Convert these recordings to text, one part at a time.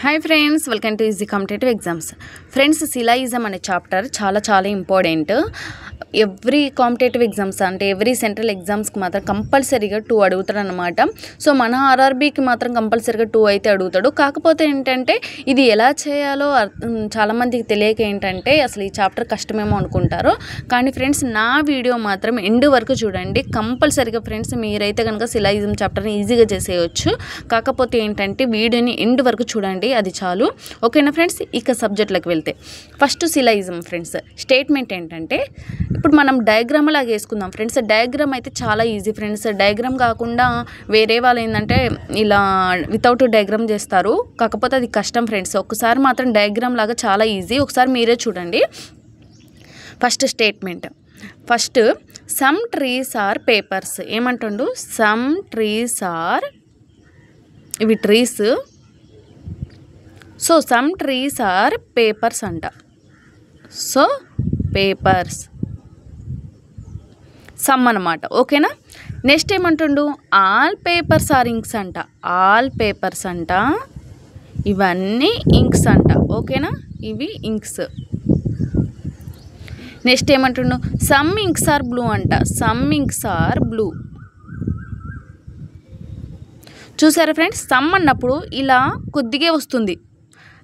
Hi friends, welcome to easy competitive exams. Friends, syllogism అనే chapter చాలా important. Every competitive exams అంటే every central ఎగ్జామ్స్కి మాత్రం కంపల్సరీగా 2 అడుగుతాడు అనమాట. సో మన ఆర్ఆర్బీకి మాత్రం కంపల్సరీగా 2 అయితే అడుగుతాడు. కాకపోతే ఏంటంటే ఇది ఎలా చేయాలో చాలామందికి తెలియక ఏంటంటే అసలు ఈ చాప్టర్ కష్టమేమో అనుకుంటారు. కానీ ఫ్రెండ్స్, నా వీడియో మాత్రం ఎండ్ వరకు చూడండి. కంపల్సరీగా ఫ్రెండ్స్ మీరైతే కనుక సిలాయిజం చాప్టర్ని ఈజీగా చేసేయచ్చు. కాకపోతే ఏంటంటే వీడియోని ఎండ్ వరకు చూడండి, అది చాలు. ఓకేనా ఫ్రెండ్స్, ఇక సబ్జెక్ట్లోకి వెళ్తే ఫస్ట్ సిలాయిజం ఫ్రెండ్స్ స్టేట్మెంట్ ఏంటంటే, ఇప్పుడు మనం డయాగ్రామ్ లాగా వేసుకుందాం ఫ్రెండ్స్. డయాగ్రామ్ అయితే చాలా ఈజీ ఫ్రెండ్స్. డయాగ్రామ్ కాకుండా వేరే వాళ్ళు ఏంటంటే ఇలా వితౌట్ డయాగ్రామ్ చేస్తారు, కాకపోతే అది కష్టం ఫ్రెండ్స్. ఒక్కసారి మాత్రం డయాగ్రామ్ లాగా చాలా ఈజీ, ఒకసారి మీరే చూడండి. First statement, first some trees are papers. ఏమంటుండు? సమ్ ట్రీస్ ఆర్, ఇవి trees. So some trees are papers అంట. సో పేపర్స్ సమ్ అన్నమాట. ఓకేనా? నెక్స్ట్ ఏమంటుండు? ఆల్ పేపర్స్ ఆర్ ఇంక్స్ అంట. ఆల్ పేపర్స్ అంట, ఇవన్నీ ఇంక్స్ అంట. ఓకేనా? ఇవి ఇంక్స్. నెక్స్ట్ ఏమంటుండు? సమ్ ఇంక్స్ ఆర్ బ్లూ అంట. Some inks are blue. చూసారా ఫ్రెండ్స్, సమ్ అన్నప్పుడు ఇలా కొద్దిగా వస్తుంది.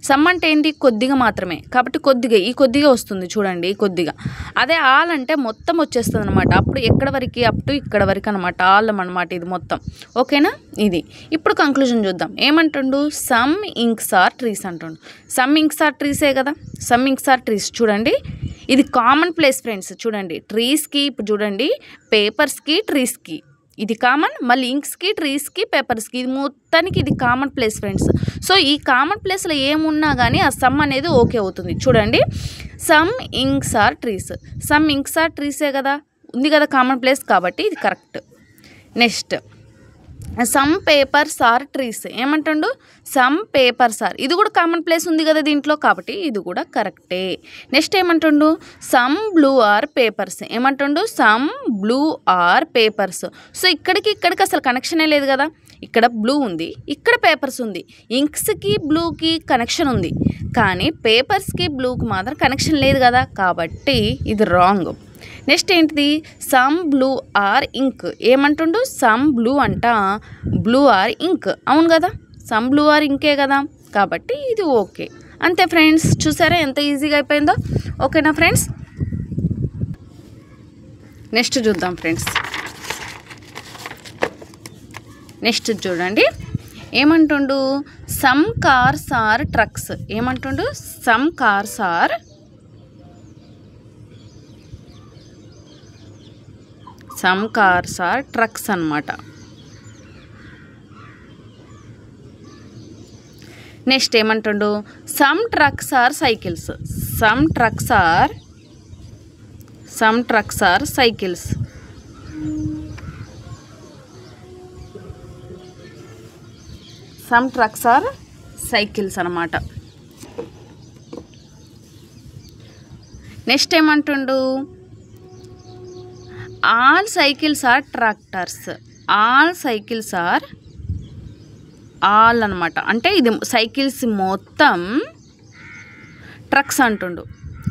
సమ్ అంటే ఏంటి? కొద్దిగా మాత్రమే, కాబట్టి కొద్దిగా, ఈ కొద్దిగా వస్తుంది చూడండి, ఈ కొద్దిగా. అదే ఆల్ అంటే మొత్తం వచ్చేస్తుంది అనమాట. అప్పుడు ఎక్కడ వరకు? అప్ టు ఇక్కడ వరకు అనమాట, ఆల్ అనమాట ఇది మొత్తం. ఓకేనా? ఇది. ఇప్పుడు కంక్లూజన్ చూద్దాం. ఏమంటుండు? సమ్ ఇంక్స్ ఆర్ ట్రీస్ అంటుండు. సమ్ ఇంక్స్ ఆర్ ట్రీసే కదా. సమ్ ఇంక్స్ ఆర్ ట్రీస్ చూడండి, ఇది కామన్ ప్లేస్ ఫ్రెండ్స్. చూడండి, ట్రీస్కి ఇప్పుడు చూడండి, పేపర్స్కి ట్రీస్కి ఇది కామన్, మళ్ళీ ఇంక్స్కి ట్రీస్కి పేపర్స్కి ఇది మొత్తానికి ఇది కామన్ ప్లేస్ ఫ్రెండ్స్. సో ఈ కామన్ ప్లేస్లో ఏమున్నా కానీ ఆ సమ్ అనేది ఓకే అవుతుంది. చూడండి, some inks are trees. Some inks are ట్రీసే కదా, ఉంది కదా కామన్ ప్లేస్, కాబట్టి ఇది correct. Next some papers are trees. ఏమంటుండు? సమ్ పేపర్స్ ఆర్, ఇది కూడా కామన్ ప్లేస్ ఉంది కదా దీంట్లో, కాబట్టి ఇది కూడా కరెక్టే. నెక్స్ట్ ఏమంటుండు? Some blue are papers. ఏమంటుండు? Some blue are papers. So ఇక్కడికి అసలు కనెక్షనే లేదు కదా. ఇక్కడ బ్లూ ఉంది, ఇక్కడ పేపర్స్ ఉంది. ఇంక్స్కి బ్లూకి కనెక్షన్ ఉంది, కానీ పేపర్స్కి బ్లూకి మాత్రం కనెక్షన్ లేదు కదా, కాబట్టి ఇది రాంగ్. నెక్స్ట్ ఏంటిది? Some blue are ink. ఏమంటుండు? సమ్ బ్లూ అంట, బ్లూ ఆర్ ఇంక్. అవును కదా, సమ్ బ్లూ ఆర్ ఇంకే కదా, కాబట్టి ఇది ఓకే. అంతే ఫ్రెండ్స్, చూసారా ఎంత ఈజీగా అయిపోయిందో. ఓకేనా ఫ్రెండ్స్? నెక్స్ట్ చూద్దాం ఫ్రెండ్స్. నెక్స్ట్ చూడండి, ఏమంటుండు? Some cars are trucks. ఏమంటుండు? Some cars are, some cars are trucks అన్నమాట. నెక్స్ట్ ఏమంటుండు? Some trucks are cycles. Some trucks are cycles. Some trucks are cycles అన్నమాట. నెక్స్ట్ ఏమంటుండు? All cycles are tractors. All cycles are, all అనమాట, అంటే ఇది cycles మొత్తం trucks అంటుండు.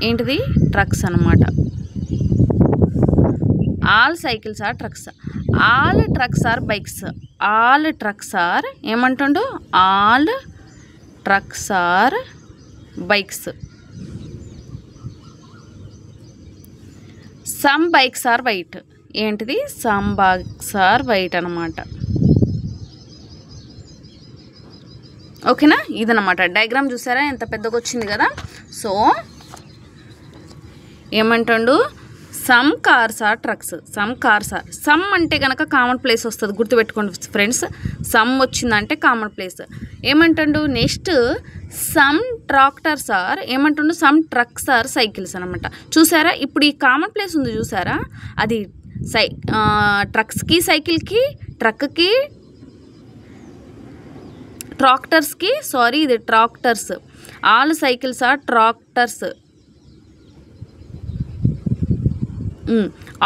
ఏంటిది? ట్రక్స్ అనమాట. All cycles are trucks. All trucks are bikes. All trucks are, ఏమంటుండు? All trucks are bikes. Some bikes are white. ఏంటిది? సమ్ బైక్స్ ఆర్ వైట్ అనమాట. ఓకేనా? ఇదనమాట డయాగ్రామ్. చూసారా ఎంత పెద్దగా వచ్చింది కదా. సో ఏమంటుండు? Some cars are trucks. Some cars are, some అంటే కనుక కామన్ ప్లేస్ వస్తుంది, గుర్తుపెట్టుకోండి ఫ్రెండ్స్. సమ్ వచ్చిందంటే కామన్ ప్లేస్. ఏమంటుండు? నెక్స్ట్ సమ్ ట్రాక్టర్స్ ఆర్, ఏమంటుండు? సమ్ ట్రక్స్ ఆర్ సైకిల్స్ అనమాట. చూసారా, ఇప్పుడు ఈ కామన్ ప్లేస్ ఉంది చూసారా, అది ట్రక్స్కి, సైకిల్కి, ట్రక్కి, ట్రాక్టర్స్కి, సారీ ఇది tractors. All cycles are tractors.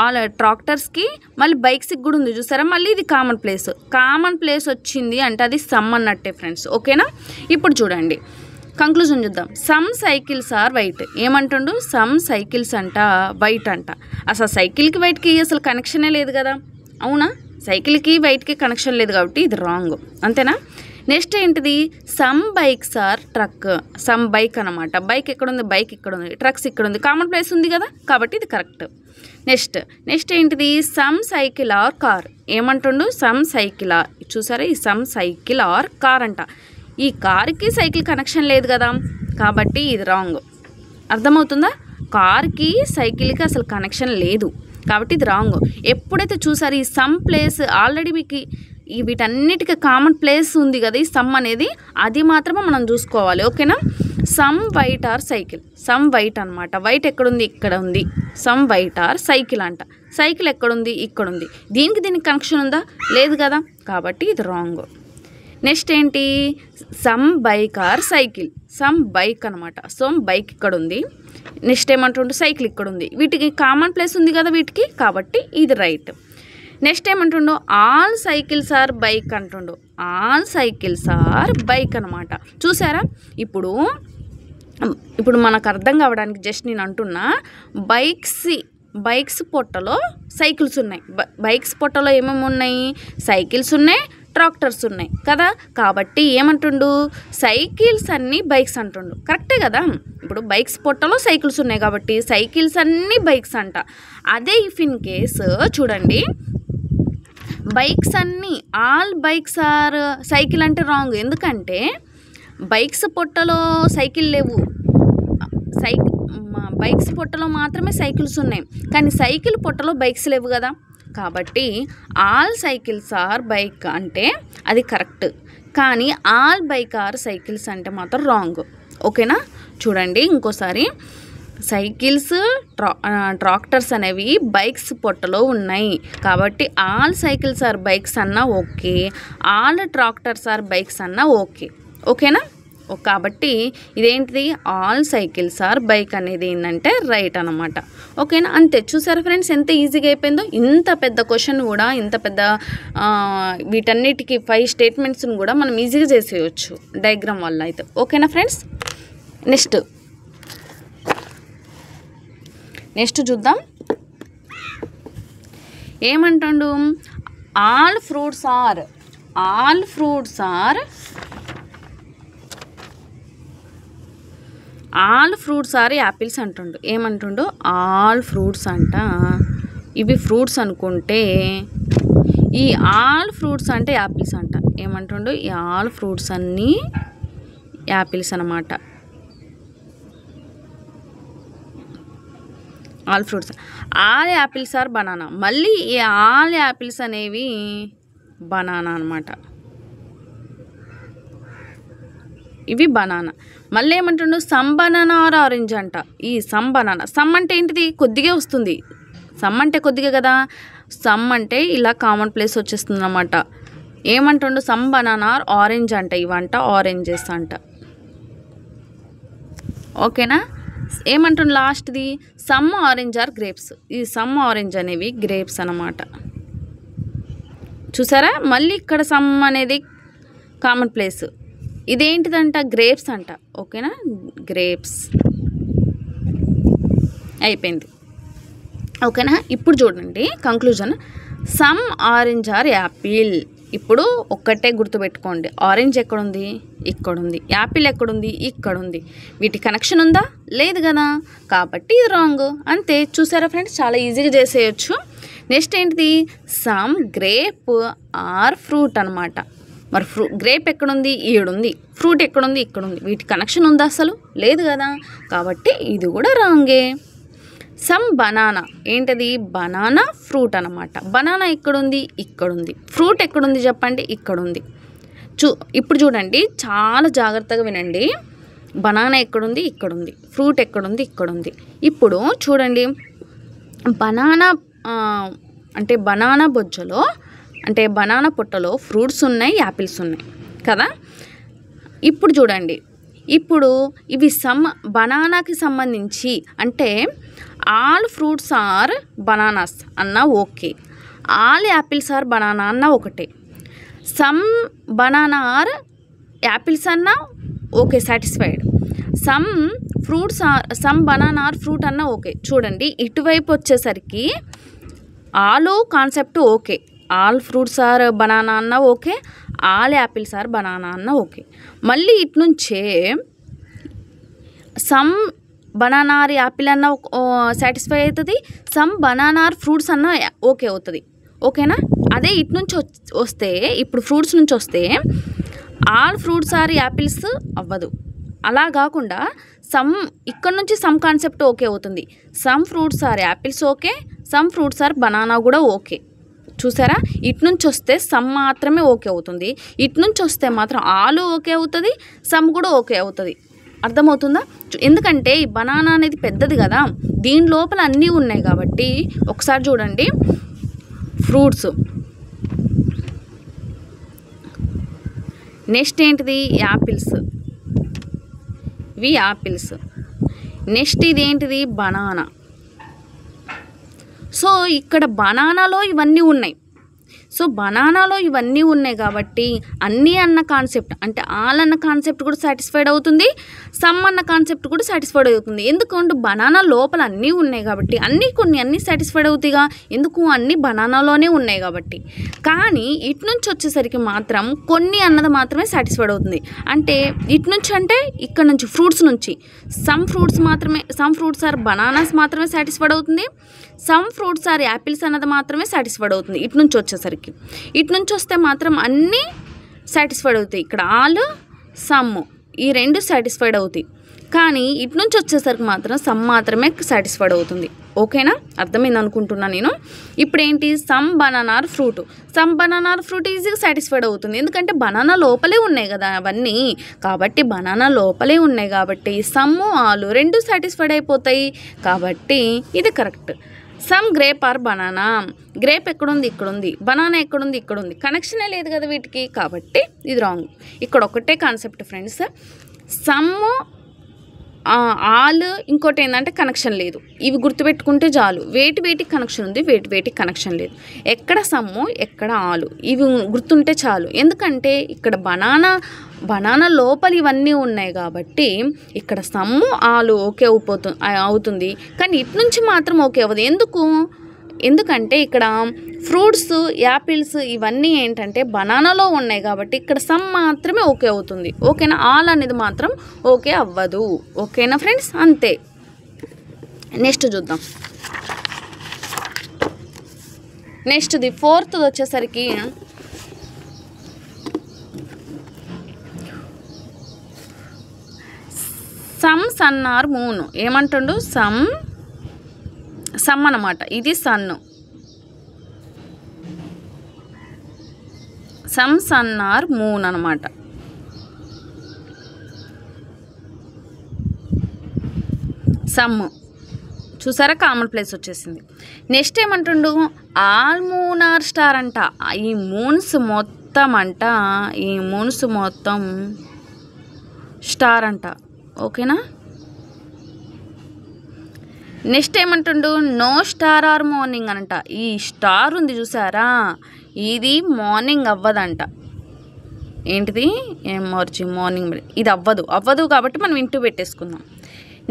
All ట్రాక్టర్స్కి మళ్ళీ బైక్స్కి కూడా ఉంది చూసారా. మళ్ళీ ఇది కామన్ ప్లేస్ వచ్చింది అంటే అది సమ్ అన్నట్టే ఫ్రెండ్స్. ఓకేనా. ఇప్పుడు చూడండి కంక్లూజన్ చూద్దాం. Some cycles are white. ఏమంటుండు, సమ్ సైకిల్స్ అంట వైట్ అంట. అసలు సైకిల్కి వైట్కి అసలు కనెక్షనే లేదు కదా, అవునా. సైకిల్కి వైట్కి కనెక్షన్ లేదు కాబట్టి ఇది రాంగ్, అంతేనా. నెక్స్ట్ ఏంటిది, some bikes are truck. Some bike అనమాట. బైక్ ఎక్కడుంది, బైక్ ఇక్కడ ఉంది, ట్రక్స్ ఇక్కడ ఉంది, కామన్ ప్లేస్ ఉంది కదా కాబట్టి ఇది కరెక్ట్. నెక్స్ట్ ఏంటిది, సమ్ సైకిల్ ఆర్ కార్. ఏమంటుండు, సమ్ సైకిల్ ఆర్. చూసారా, ఈ సమ్ సైకిల్ ఆర్ కార్ అంట. ఈ కార్కి సైకిల్ కనెక్షన్ లేదు కదా కాబట్టి ఇది రాంగ్. అర్థమవుతుందా, కార్కి సైకిల్కి అసలు కనెక్షన్ లేదు కాబట్టి ఇది రాంగ్. ఎప్పుడైతే చూసారు ఈ సమ్ ప్లేస్ ఆల్రెడీ మీకు వీటన్నిటికీ కామన్ ప్లేస్ ఉంది కదా ఈ సమ్ అనేది, అది మాత్రమే మనం చూసుకోవాలి. ఓకేనా. Some white are cycle. Some white అనమాట. వైట్ ఎక్కడుంది, ఇక్కడ ఉంది. సమ్ వైట్ ఆర్ సైకిల్ అంట. సైకిల్ ఎక్కడుంది, ఇక్కడ ఉంది. దీనికి కనెక్షన్ ఉందా, లేదు కదా కాబట్టి ఇది రాంగ్. నెక్స్ట్ ఏంటి, some bike or cycle. Some bike అనమాట. సమ్ బైక్ ఇక్కడ ఉంది. నెక్స్ట్ ఏమంటుండు, సైకిల్ ఇక్కడ ఉంది. వీటికి కామన్ ప్లేస్ ఉంది కదా వీటికి కాబట్టి ఇది రైట్. నెక్స్ట్ ఏమంటుండు, ఆల్ సైకిల్స్ ఆర్ బైక్ అంటుండు. ఆల్ సైకిల్స్ ఆర్ బైక్ అనమాట. చూసారా, ఇప్పుడు మనకు అర్థం కావడానికి జస్ట్ నేను అంటున్నా, బైక్స్ పొట్టలో సైకిల్స్ ఉన్నాయి. బైక్స్ పొట్టలో ఏమేమి ఉన్నాయి, సైకిల్స్ ఉన్నాయి, ట్రాక్టర్స్ ఉన్నాయి కదా కాబట్టి ఏమంటుండు, సైకిల్స్ అన్నీ బైక్స్ అంటుండు. కరెక్టే కదా. ఇప్పుడు బైక్స్ పొట్టలో సైకిల్స్ ఉన్నాయి కాబట్టి సైకిల్స్ అన్నీ బైక్స్ అంట. అదే ఇఫ్ ఇన్ కేసు చూడండి, బైక్స్ అన్నీ ఆల్ బైక్స్ ఆర్ సైకిల్ అంటే రాంగ్. ఎందుకంటే బైక్స్ పొట్టలో సైకిల్ లేవు, బైక్స్ పొట్టలో మాత్రమే సైకిల్స్ ఉన్నాయి కానీ సైకిల్ పొట్టలో బైక్స్ లేవు కదా కాబట్టి ఆల్ సైకిల్స్ ఆర్ బైక్ అంటే అది కరెక్ట్. కానీ ఆల్ బైక్ ఆర్ సైకిల్స్ అంటే మాత్రం రాంగ్. ఓకేనా. చూడండి ఇంకోసారి, సైకిల్స్ ట్రాక్టర్స్ అనేవి బైక్స్ పొట్టలో ఉన్నాయి కాబట్టి ఆల్ సైకిల్స్ ఆర్ బైక్స్ అన్నా okay, all tractors are bikes అన్నా ఓకే. ఓకేనా. కాబట్టి ఇదేంటిది, ఆల్ సైకిల్స్ ఆర్ బైక్ అనేది ఏంటంటే రైట్ అనమాట. ఓకేనా. అంతే. చూసారా ఫ్రెండ్స్ ఎంత ఈజీగా అయిపోయిందో. ఇంత పెద్ద క్వశ్చన్ కూడా, ఇంత పెద్ద వీటన్నిటికీ 5 స్టేట్మెంట్స్ని కూడా మనం ఈజీగా చేసేయచ్చు డయాగ్రామ్ వల్ల అయితే. ఓకేనా ఫ్రెండ్స్. నెక్స్ట్ చూద్దాం ఏమంటాడు, ఆల్ ఫ్రూట్స్ ఆర్ యాపిల్స్ అంటుండు. ఏమంటుండు, ఆల్ ఫ్రూట్స్ అంట. ఇవి ఫ్రూట్స్ అనుకుంటే ఈ ఆల్ ఫ్రూట్స్ అంటే యాపిల్స్ అంట. ఏమంటుండు, ఈ ఆల్ ఫ్రూట్స్ అన్నీ యాపిల్స్ అన్నమాట. All apples are banana. మళ్ళీ ఈ ఆల్ యాపిల్స్ అనేవి బనానా అనమాట. ఇవి బనానా. మళ్ళీ ఏమంటుండు, సమ్ బనానా ఆర్ ఆరెంజ్ అంట. ఈ సమ్ బనానా, సమ్ అంటే ఏంటిది, కొద్దిగా వస్తుంది. సమ్ అంటే కొద్దిగా కదా, సమ్ అంటే ఇలా కామన్ ప్లేస్ వచ్చేస్తుంది అన్నమాట. ఏమంటుండు, సమ్ బనానా ఆర్ ఆరెంజ్ అంట. ఇవంట ఆరెంజెస్ అంట. ఓకేనా. ఏమంటుండు లాస్ట్ది, సమ్ ఆరెంజ్ ఆర్ గ్రేప్స్. ఈ సమ్ ఆరెంజ్ అనేవి గ్రేప్స్ అన్నమాట. చూసారా, మళ్ళీ ఇక్కడ సమ్ అనేది కామన్ ప్లేస్. ఇదేంటిదంట, గ్రేప్స్ అంట. ఓకేనా, గ్రేప్స్ అయిపోయింది. ఓకేనా. ఇప్పుడు చూడండి conclusion, some orange are Apple. ఇప్పుడు ఒక్కటే గుర్తుపెట్టుకోండి, ఆరెంజ్ ఎక్కడుంది, ఇక్కడుంది. యాపిల్ ఎక్కడుంది, ఇక్కడుంది. వీటి కనెక్షన్ ఉందా, లేదు కదా కాబట్టి ఇది రాంగ్. అంతే. చూసారా ఫ్రెండ్స్, చాలా ఈజీగా చేసేయచ్చు. నెక్స్ట్ ఏంటిది, సమ్ గ్రేప్ ఆర్ ఫ్రూట్ అనమాట. మరి గ్రేప్ ఎక్కడుంది, ఈడుంది. ఫ్రూట్ ఎక్కడుంది, ఇక్కడుంది. వీటి కనెక్షన్ ఉందా, అసలు లేదు కదా కాబట్టి ఇది కూడా రాంగే. సమ్ బనానా ఏంటది, బనానా ఫ్రూట్ అనమాట. బనానా ఎక్కడుంది, ఇక్కడుంది. ఫ్రూట్ ఎక్కడుంది చెప్పండి, ఇక్కడుంది. ఇప్పుడు చూడండి, చాలా జాగ్రత్తగా వినండి. బనానా ఎక్కడుంది, ఇక్కడుంది. ఫ్రూట్ ఎక్కడుంది, ఇక్కడుంది. ఇప్పుడు చూడండి, బనానా అంటే బనానా బొజ్జలో అంటే బనానా పొట్టలో ఫ్రూట్స్ ఉన్నాయి, యాపిల్స్ ఉన్నాయి కదా. ఇప్పుడు చూడండి, ఇప్పుడు ఇవి బనానాకి సంబంధించి అంటే ఆల్ ఫ్రూట్స్ ఆర్ బనానాస్ అన్న okay, all apples are banana అన్న ఒకటే, సమ్ బనానా ఆర్ యాపిల్స్ అన్న okay satisfied, some fruits are some banana are fruit అన్న ఓకే. చూడండి ఇటువైపు వచ్చేసరికి all concept okay, all fruits are banana అన్న okay, all apples are banana అన్న okay. మళ్ళీ ఇటు నుంచే సమ్ బనానా ఆర్ యాపిల్ అన్న సాటిస్ఫై అవుతుంది, సమ్ బనానా ఆర్ ఫ్రూట్స్ అన్న ఓకే అవుతుంది. ఓకేనా? అదే ఇటు నుంచి వస్తే ఇప్పుడు ఫ్రూట్స్ నుంచి వస్తే ఆల్ ఫ్రూట్స్ ఆర్ యాపిల్స్ అవ్వదు. అలా కాకుండా సమ్ ఇక్కడ నుంచి సమ్ కాన్సెప్ట్ ఓకే అవుతుంది, some fruits are apples okay, some fruits are banana కూడా ఓకే. చూసారా? ఇటు నుంచి వస్తే సమ్ మాత్రమే ఓకే అవుతుంది, ఇటు నుంచి వస్తే మాత్రం ఆలు ఓకే అవుతుంది, సమ్ కూడా ఓకే అవుతుంది. అర్థమవుతుందా? ఎందుకంటే ఈ బనానా అనేది పెద్దది కదా, దీని లోపల అన్నీ ఉన్నాయి కాబట్టి. ఒకసారి చూడండి, ఫ్రూట్స్, నెక్స్ట్ ఏంటిది యాపిల్స్, ఇవి యాపిల్స్, నెక్స్ట్ ఇది ఏంటిది బనానా. సో ఇక్కడ బనానాలో ఇవన్నీ ఉన్నాయి. సో బనానాలో ఇవన్నీ ఉన్నాయి కాబట్టి అన్నీ అన్న కాన్సెప్ట్ అంటే ఆల్ అన్న కాన్సెప్ట్ కూడా సాటిస్ఫైడ్ అవుతుంది, సమ్ అన్న కాన్సెప్ట్ కూడా సాటిస్ఫైడ్ అవుతుంది. ఎందుకంటే బనానా లోపల అన్నీ ఉన్నాయి కాబట్టి అన్నీ సాటిస్ఫైడ్ అవుతాయిగా, ఎందుకు అన్నీ బనానాలోనే ఉన్నాయి కాబట్టి. కానీ ఇటు నుంచి వచ్చేసరికి మాత్రం కొన్ని అన్నది మాత్రమే సాటిస్ఫైడ్ అవుతుంది. అంటే ఇటు నుంచి అంటే ఇక్కడ నుంచి ఫ్రూట్స్ నుంచి సమ్ ఫ్రూట్స్ ఆర్ బనానాస్ మాత్రమే సాటిస్ఫైడ్ అవుతుంది, సమ్ ఫ్రూట్స్ ఆర్ యాపిల్స్ అన్నది మాత్రమే సాటిస్ఫైడ్ అవుతుంది. ఇటు నుంచి వచ్చేసరికి ఇటు నుంచి వస్తే మాత్రం అన్నీ సాటిస్ఫైడ్ అవుతాయి. ఇక్కడ ఆల్ సమ్ ఈ రెండు సాటిస్ఫైడ్ అవుతాయి, కానీ ఇటు నుంచి వచ్చేసరికి మాత్రం సమ్ మాత్రమే సాటిస్ఫైడ్ అవుతుంది. ఓకేనా? అర్థమైంది అనుకుంటున్నా నేను. ఇప్పుడు ఏంటి some banana fruit, some banana fruit ఈజీగా సాటిస్ఫైడ్ అవుతుంది, ఎందుకంటే బనానా లోపలే ఉన్నాయి కదా అవన్నీ, కాబట్టి బనానా లోపలే ఉన్నాయి కాబట్టి సమ్ ఆలు రెండు సాటిస్ఫైడ్ అయిపోతాయి, కాబట్టి ఇది correct. Some grape are banana, grape ఎక్కడుంది ఇక్కడ ఉంది, బనానా ఎక్కడుంది ఇక్కడ ఉంది, కనెక్షనే లేదు కదా వీటికి, కాబట్టి ఇది రాంగ్. ఇక్కడ ఒకటే కాన్సెప్ట్ ఫ్రెండ్స్, సమ్ ఆల్ ఇంకోటి ఏంటంటే కనెక్షన్ లేదు. ఇవి గుర్తుపెట్టుకుంటే చాలు, వేటికి కనెక్షన్ ఉంది, వేటికి కనెక్షన్ లేదు. ఎక్కడ సమ్ము ఎక్కడ ఆలు ఇవి గుర్తుంటే చాలు, ఎందుకంటే ఇక్కడ బనానా లోపల ఇవన్నీ ఉన్నాయి కాబట్టి ఇక్కడ సమ్ము ఆలు ఓకే అవుతుంది, కానీ ఇటు నుంచి మాత్రం ఓకే అవ్వదు. ఎందుకంటే ఇక్కడ ఫ్రూట్స్ యాపిల్స్ ఇవన్నీ ఏంటంటే బనానాలో ఉన్నాయి కాబట్టి ఇక్కడ సమ్ మాత్రమే ఓకే అవుతుంది. ఓకేనా? ఆల్ అనేది మాత్రం ఓకే అవ్వదు. ఓకేనా ఫ్రెండ్స్? అంతే. నెక్స్ట్ చూద్దాం. నెక్స్ట్ది ఫోర్త్ వచ్చేసరికి సమ్ సన్ ఆర్ మూన్. ఏమంటుండు? సమ్ అన్నమాట, ఇది sun, some sun are moon అన్నమాట. సమ్ చూసారా, కామన్ ప్లేస్ వచ్చేసింది. నెక్స్ట్ ఏమంటుండు? ఆల్ మూన్ ఆర్ స్టార్ అంట. ఈ మూన్స్ మొత్తం స్టార్ అంట. ఓకేనా? నెక్స్ట్ ఏమంటుండు? నో స్టార్ ఆర్ మార్నింగ్ అంట. ఈ స్టార్ ఉంది చూసారా, ఇది మార్నింగ్ అవ్వదంట. ఏంటిది? మార్నింగ్ ఇది అవ్వదు కాబట్టి మనం ఇంటూ పెట్టేసుకుందాం.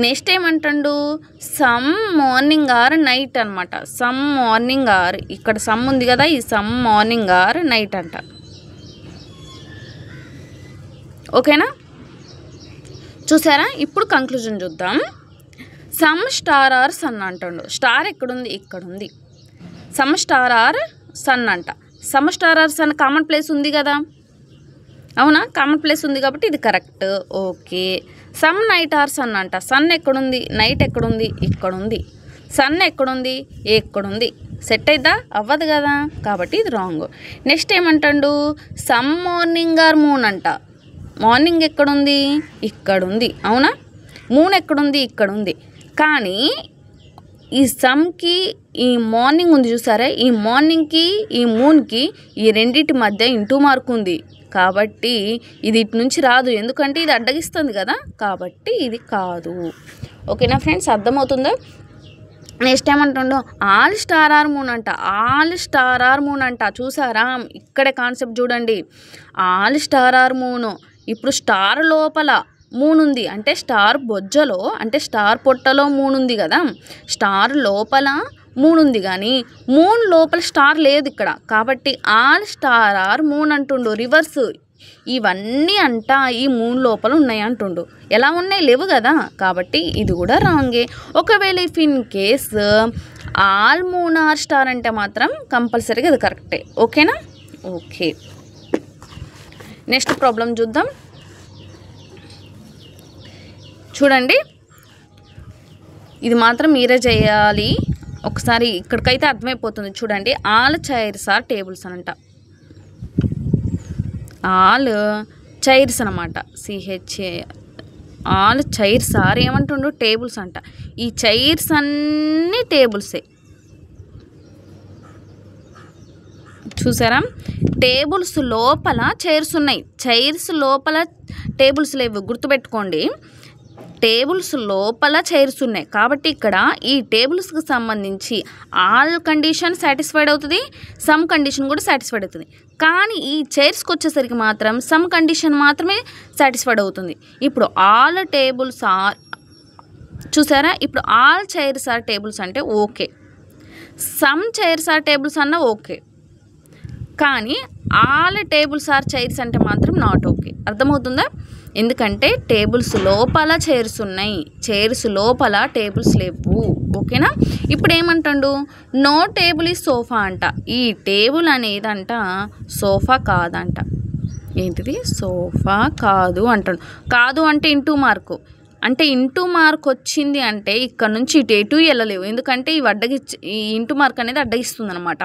నెక్స్ట్ ఏమంటుండు? సమ్ మార్నింగ్ ఆర్ నైట్ అనమాట. సమ్ మార్నింగ్ ఆర్, ఇక్కడ సమ్ ఉంది కదా, ఈ సమ్ మార్నింగ్ ఆర్ నైట్ అంట. ఓకేనా? చూసారా? ఇప్పుడు కంక్లూజన్ చూద్దాం. సమ్ స్టార్ ఆర్ సన్ అంటుండు. స్టార్ ఎక్కడుంది? ఇక్కడ ఉంది. సమ్ స్టార్ ఆర్ సన్ అంట. Some star are sun common place ఉంది కదా, అవునా? కామన్ ప్లేస్ ఉంది కాబట్టి ఇది correct. Okay. Some night are sun అంట. సన్ ఎక్కడుంది? నైట్ ఎక్కడుంది? ఇక్కడ ఉంది. సన్ ఎక్కడుంది? ఎక్కడుంది? సెట్ అయిద్దా? అవ్వదు కదా, కాబట్టి ఇది రాంగ్. నెక్స్ట్ ఏమంటాడు? సమ్ మార్నింగ్ ఆర్ మూన్ అంట. మార్నింగ్ ఎక్కడుంది? ఇక్కడుంది, అవునా? మూన్ ఎక్కడుంది? ఇక్కడ ఉంది. కానీ ఈ సమ్కి ఈ మార్నింగ్ ఉంది చూసారా, ఈ మార్నింగ్కి ఈ మూన్కి ఈ రెండింటి మధ్య ఇంటూ మార్క్ ఉంది కాబట్టి ఇది ఇటు నుంచి రాదు, ఎందుకంటే ఇది అడ్డగిస్తుంది కదా, కాబట్టి ఇది కాదు. ఓకేనా ఫ్రెండ్స్? అర్థమవుతుందా? నెక్స్ట్ ఏమంటుండో ఆల్ స్టార్ ఆర్ మూన్ అంట. ఆల్ స్టార్ ఆర్ మూన్ అంట. చూసారా, ఇక్కడే కాన్సెప్ట్ చూడండి. All star are moon. ఇప్పుడు స్టార్ లోపల మూన్ ఉంది అంటే స్టార్ బొజ్జలో అంటే స్టార్ పొట్టలో మూన్ ఉంది కదా, స్టార్ లోపల మూన్ ఉంది కానీ మూన్ లోపల స్టార్ లేదు ఇక్కడ. కాబట్టి ఆల్ స్టార్ ఆర్ మూన్ అంటుండు. రివర్స్ ఇవన్నీ అంట ఈ మూన్ లోపల ఉన్నాయి అంటుండు. ఎలా ఉన్నాయి, లేవు కదా. కాబట్టి ఇది కూడా రాంగే. ఒకవేళ if in case all moon are star అంటే మాత్రం కంపల్సరీగా ఇది కరెక్టే. ఓకేనా? ఓకే. నెక్స్ట్ ప్రాబ్లం చూద్దాం. చూడండి, ఇది మాత్రం మీరే చేయాలి. ఒకసారి ఇక్కడికైతే అర్థమైపోతుంది. చూడండి, ఆల్ చైర్స్ ఆర్ టేబుల్స్ అనంట. ఆల్ చైర్స్ అనమాట. సిహెచ్ఏ. ఆల్ చైర్స్ ఆర్ ఏమంటుండు, టేబుల్స్ అంట. ఈ చైర్స్ అన్నీ టేబుల్సే. చూసారా, టేబుల్స్ లోపల చైర్స్ ఉన్నాయి, చైర్స్ లోపల టేబుల్స్ లేవు. గుర్తుపెట్టుకోండి, టేబుల్స్ లోపల చైర్స్ ఉన్నాయి. కాబట్టి ఇక్కడ ఈ టేబుల్స్కి సంబంధించి ఆల్ కండిషన్ సాటిస్ఫైడ్ అవుతుంది, సమ్ కండిషన్ కూడా సాటిస్ఫైడ్ అవుతుంది. కానీ ఈ చైర్స్కి వచ్చేసరికి మాత్రం సమ్ కండిషన్ మాత్రమే సాటిస్ఫైడ్ అవుతుంది. ఇప్పుడు ఆల్ టేబుల్స్ ఆర్, చూసారా, ఇప్పుడు ఆల్ చైర్స్ ఆర్ టేబుల్స్ అంటే okay, some chairs are tables అన్న ఓకే, కానీ ఆల్ టేబుల్స్ ఆర్ చైర్స్ అంటే మాత్రం నాట్ ఓకే. అర్థమవుతుందా? ఎందుకంటే టేబుల్స్ లోపల చైర్స్ ఉన్నాయి, చైర్స్ లోపల టేబుల్స్ లేవు. ఓకేనా? ఇప్పుడు ఏమంటాడు, నో టేబుల్ ఈజ్ సోఫా అంట. ఈ టేబుల్ అనేదంట సోఫా కాదంట. ఏంటిది? సోఫా కాదు అంటాడు. కాదు అంటే ఇంటూ మార్కు, అంటే ఇంటూ మార్క్ వచ్చింది అంటే ఇక్కడ నుంచి ఇటు ఎటు వెళ్ళలేవు, ఎందుకంటే ఇవి ఈ ఇంటూ మార్క్ అనేది అడ్డగిస్తుంది అనమాట.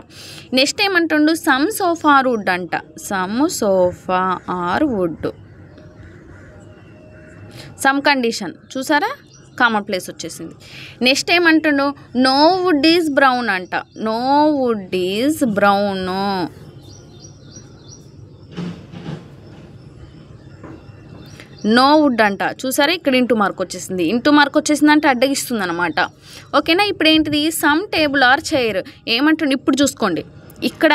నెక్స్ట్ ఏమంటుండు, సమ్ సోఫా ఆర్ వుడ్ అంట. Some sofa are wood, some condition. చూసారా, కామన్ ప్లేస్ వచ్చేసింది. నెక్స్ట్ ఏమంటుండు, నో వుడ్ ఈజ్ బ్రౌన్ అంట. No wood is brown. No wood అంట. చూసారా, ఇక్కడ ఇంటూ మార్క్ వచ్చేసింది. ఇంటూ మార్క్ వచ్చేసింది అంటే అడ్డగిస్తుంది అనమాట. ఓకేనా? ఇప్పుడు ఏంటిది, సమ్ టేబుల్ ఆర్ చైర్. ఏమంటుండే ఇప్పుడు చూసుకోండి, ఇక్కడ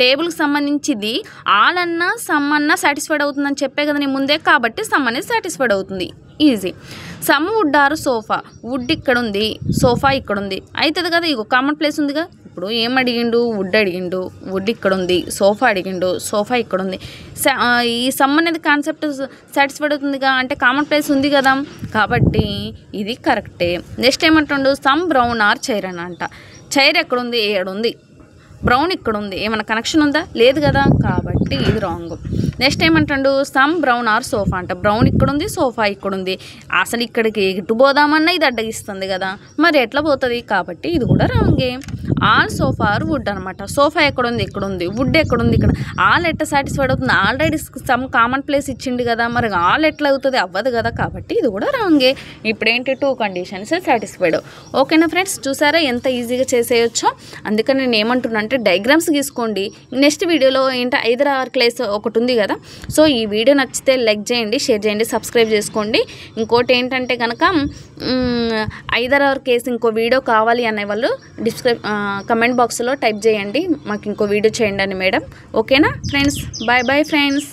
టేబుల్కి సంబంధించింది ఆల్ అన్నా సమ్ అన్నా సాటిస్ఫైడ్ అవుతుందని చెప్పే కదా నేను ముందే. కాబట్టి సమ్ అనేది సాటిస్ఫైడ్ అవుతుంది, easy. Some wood are sofa. Wood ఇక్కడ ఉంది, సోఫా ఇక్కడ ఉంది, అవుతుంది కదా. ఇగో కామన్ ప్లేస్ ఉందిగా. ఇప్పుడు ఏం అడిగిండు, వుడ్ అడిగిండు, వుడ్ ఇక్కడ ఉంది. సోఫా అడిగిండు, సోఫా ఇక్కడ ఉంది. ఈ సమ్ అనేది కాన్సెప్ట్ సాటిస్ఫైడ్ అవుతుందిగా, అంటే కామన్ ప్లేస్ ఉంది కదా, కాబట్టి ఇది కరెక్టే. నెక్స్ట్ ఏమంటుండు, సమ్ బ్రౌన్ ఆర్ చైర్ అని అంట. చైర్ ఎక్కడుంది, ఏడుంది. బ్రౌన్ ఇక్కడ ఉంది, ఏమైనా కనెక్షన్ ఉందా, లేదు కదా, కాబట్టి ఇది రాంగ్. నెక్స్ట్ ఏమంటాడు, సమ్ బ్రౌన్ ఆర్ సోఫా అంట. బ్రౌన్ ఇక్కడ ఉంది, సోఫా ఇక్కడ ఉంది. అసలు ఇక్కడికి ఎటు పోదామన్నా ఇది అడ్డగిస్తుంది కదా, మరి ఎట్లా పోతుంది, కాబట్టి ఇది కూడా రాంగే. ఆల్ సోఫా ఆర్ వుడ్ అనమాట. సోఫా ఎక్కడుంది, ఇక్కడ ఉంది. వుడ్ ఎక్కడుంది, ఇక్కడ. ఆల్ ఎట్లా సాటిస్ఫైడ్ అవుతుంది, ఆల్రెడీ సమ్ కామన్ ప్లేస్ ఇచ్చిండు కదా, మరి ఆల్ ఎట్లా అవుతుంది, అవ్వదు కదా, కాబట్టి ఇది కూడా రాంగే. ఇప్పుడు ఏంటి, టూ కండిషన్స్ సాటిస్ఫైడ్. ఓకేనా ఫ్రెండ్స్, చూసారా ఎంత ఈజీగా చేసేయచ్చో. అందుకని నేను ఏమంటున్నా అంటే డయాగ్రామ్స్ గీసుకోండి. నెక్స్ట్ వీడియోలో ఏంటో 5 క్లాస్ ఒకటి ఉంది కదా. సో ఈ వీడియో నచ్చితే లైక్ చేయండి, షేర్ చేయండి, సబ్స్క్రైబ్ చేసుకోండి. ఇంకోటి ఏంటంటే కనుక 5 కేసు ఇంకో వీడియో కావాలి అనేవాళ్ళు కమెంట్ బాక్స్లో టైప్ చేయండి, మాకు ఇంకో వీడియో చేయండి అని మేడం. ఓకేనా ఫ్రెండ్స్, బాయ్ బాయ్ ఫ్రెండ్స్.